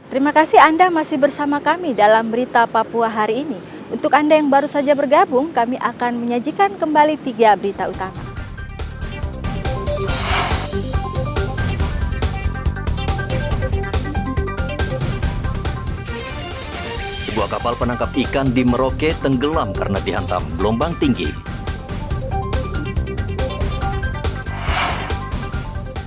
Terima kasih Anda masih bersama kami dalam Berita Papua hari ini. Untuk Anda yang baru saja bergabung, kami akan menyajikan kembali 3 berita utama. Sebuah kapal penangkap ikan di Merauke tenggelam karena dihantam gelombang tinggi.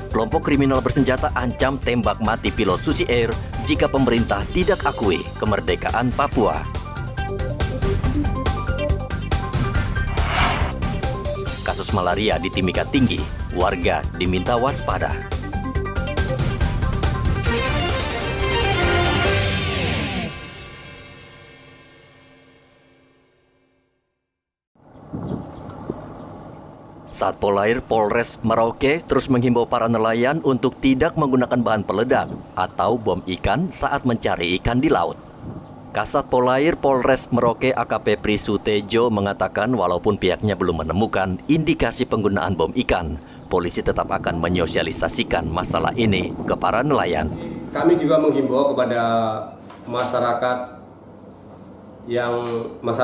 Kelompok kriminal bersenjata ancam tembak mati pilot Susi Air jika pemerintah tidak akui kemerdekaan Papua. Kasus malaria di Timika tinggi, warga diminta waspada. Satpol Air Polres Merauke terus menghimbau para nelayan untuk tidak menggunakan bahan peledak atau bom ikan saat mencari ikan di laut. Kasatpol Air Polres Merauke AKP Prisutejo mengatakan walaupun pihaknya belum menemukan indikasi penggunaan bom ikan, polisi tetap akan menyosialisasikan masalah ini ke para nelayan. Kami juga menghimbau kepada masyarakat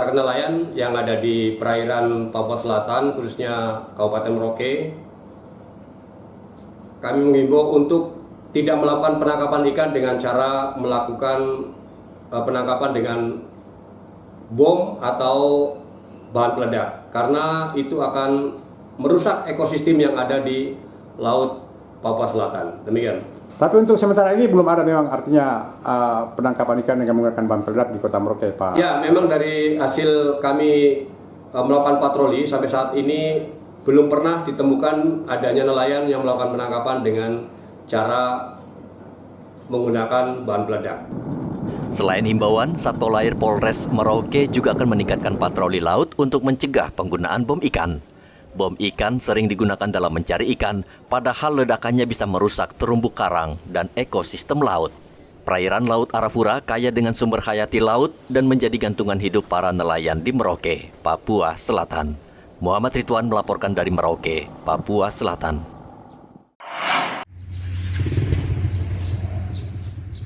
nelayan yang ada di perairan Papua Selatan, khususnya Kabupaten Merauke. Kami menghimbau untuk tidak melakukan penangkapan ikan dengan cara melakukan penangkapan dengan bom atau bahan peledak, karena itu akan merusak ekosistem yang ada di Laut Papua Selatan. Demikian. Tapi untuk sementara ini belum ada memang artinya penangkapan ikan dengan menggunakan bahan peledak di Kota Merauke, Pak? Ya, memang dari hasil kami melakukan patroli sampai saat ini belum pernah ditemukan adanya nelayan yang melakukan penangkapan dengan cara menggunakan bahan peledak. Selain himbauan, Satpol Air Polres Merauke juga akan meningkatkan patroli laut untuk mencegah penggunaan bom ikan. Bom ikan sering digunakan dalam mencari ikan, padahal ledakannya bisa merusak terumbu karang dan ekosistem laut. Perairan Laut Arafura kaya dengan sumber hayati laut dan menjadi gantungan hidup para nelayan di Merauke, Papua Selatan. Muhammad Ridwan melaporkan dari Merauke, Papua Selatan.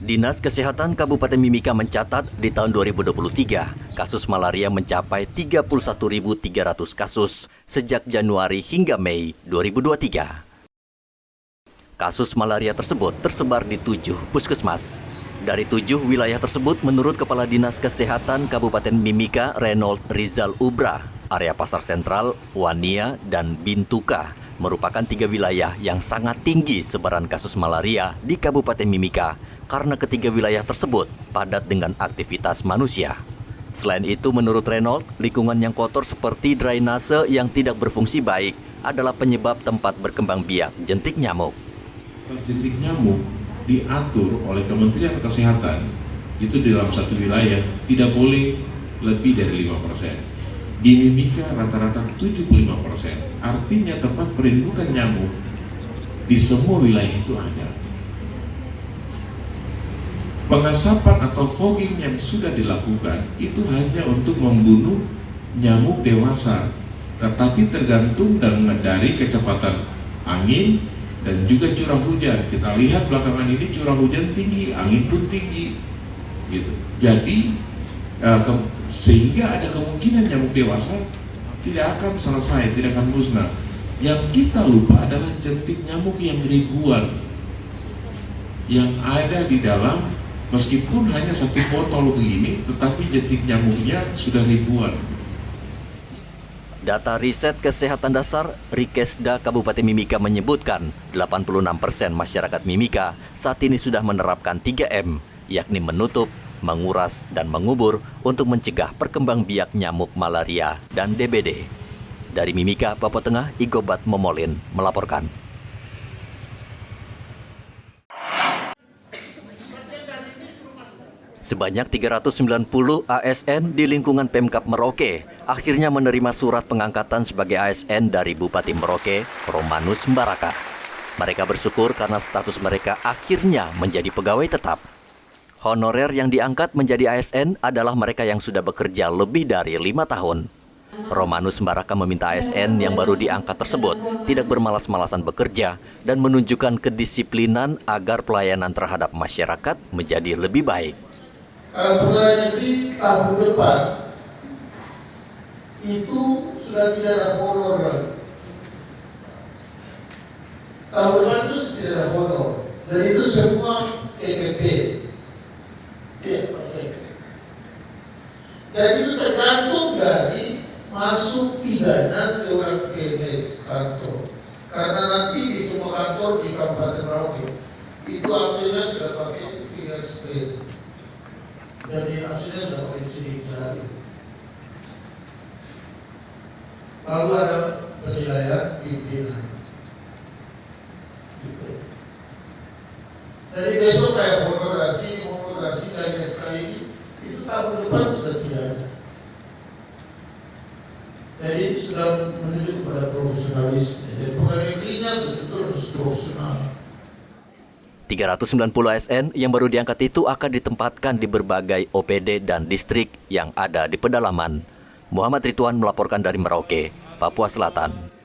Dinas Kesehatan Kabupaten Mimika mencatat di tahun 2023, kasus malaria mencapai 31.300 kasus sejak Januari hingga Mei 2023. Kasus malaria tersebut tersebar di 7 puskesmas. Dari 7 wilayah tersebut, menurut Kepala Dinas Kesehatan Kabupaten Mimika, Reynold Rizal Ubra, area Pasar Sentral, Wania, dan Bintuka merupakan 3 wilayah yang sangat tinggi sebaran kasus malaria di Kabupaten Mimika karena ketiga wilayah tersebut padat dengan aktivitas manusia. Selain itu, menurut Reynold, lingkungan yang kotor seperti drainase yang tidak berfungsi baik adalah penyebab tempat berkembang biak jentik nyamuk. Jentik nyamuk diatur oleh Kementerian Kesehatan itu dalam satu wilayah tidak boleh lebih dari 5%. Di Mimika rata-rata 75%. Artinya tempat perlindungan nyamuk di semua wilayah itu ada. Pengasapan atau fogging yang sudah dilakukan itu hanya untuk membunuh nyamuk dewasa, tetapi tergantung dari kecepatan angin dan juga curah hujan. Kita lihat belakangan ini curah hujan tinggi, angin pun tinggi, gitu. Jadi sehingga ada kemungkinan nyamuk dewasa tidak akan selesai, tidak akan musnah. Yang kita lupa adalah jentik nyamuk yang ribuan yang ada di dalam. Meskipun hanya satu botol begini, tetapi jentik nyamuknya sudah ribuan. Data Riset Kesehatan Dasar Rikesda Kabupaten Mimika menyebutkan 86% masyarakat Mimika saat ini sudah menerapkan 3M, yakni menutup, menguras, dan mengubur untuk mencegah perkembang biak nyamuk malaria dan DBD. Dari Mimika, Papua Tengah, Igobat Momolin melaporkan. Sebanyak 390 ASN di lingkungan Pemkab Merauke akhirnya menerima surat pengangkatan sebagai ASN dari Bupati Merauke, Romanus Mbaraka. Mereka bersyukur karena status mereka akhirnya menjadi pegawai tetap. Honorer yang diangkat menjadi ASN adalah mereka yang sudah bekerja lebih dari 5 tahun. Romanus Baraka meminta ASN yang baru diangkat tersebut tidak bermalas-malasan bekerja dan menunjukkan kedisiplinan agar pelayanan terhadap masyarakat menjadi lebih baik. Kalau pegawai negeri tahun depan itu sudah tidak ada honor lagi. Tahun depan itu tidak ada honor. Dan itu semua EPP. Dan itu tergantung dari masuk tidaknya seorang PNS kantor. Karena nanti di semua kantor di Kabupaten Merauke itu absennya sudah pakai fingerprint. Jadi absennya sudah pakai sidik jari. Lalu ada penilaian pimpinan. Gitu. Jadi besok kayak honorasi dari SK ini itu tahun depan sudah tidak ada. Jadi itu sudah menuju kepada profesionalisme. Jadi pegawai negerinya betul-betul harus profesional. 390 ASN yang baru diangkat itu akan ditempatkan di berbagai OPD dan distrik yang ada di pedalaman. Muhammad Ridwan melaporkan dari Merauke, Papua Selatan.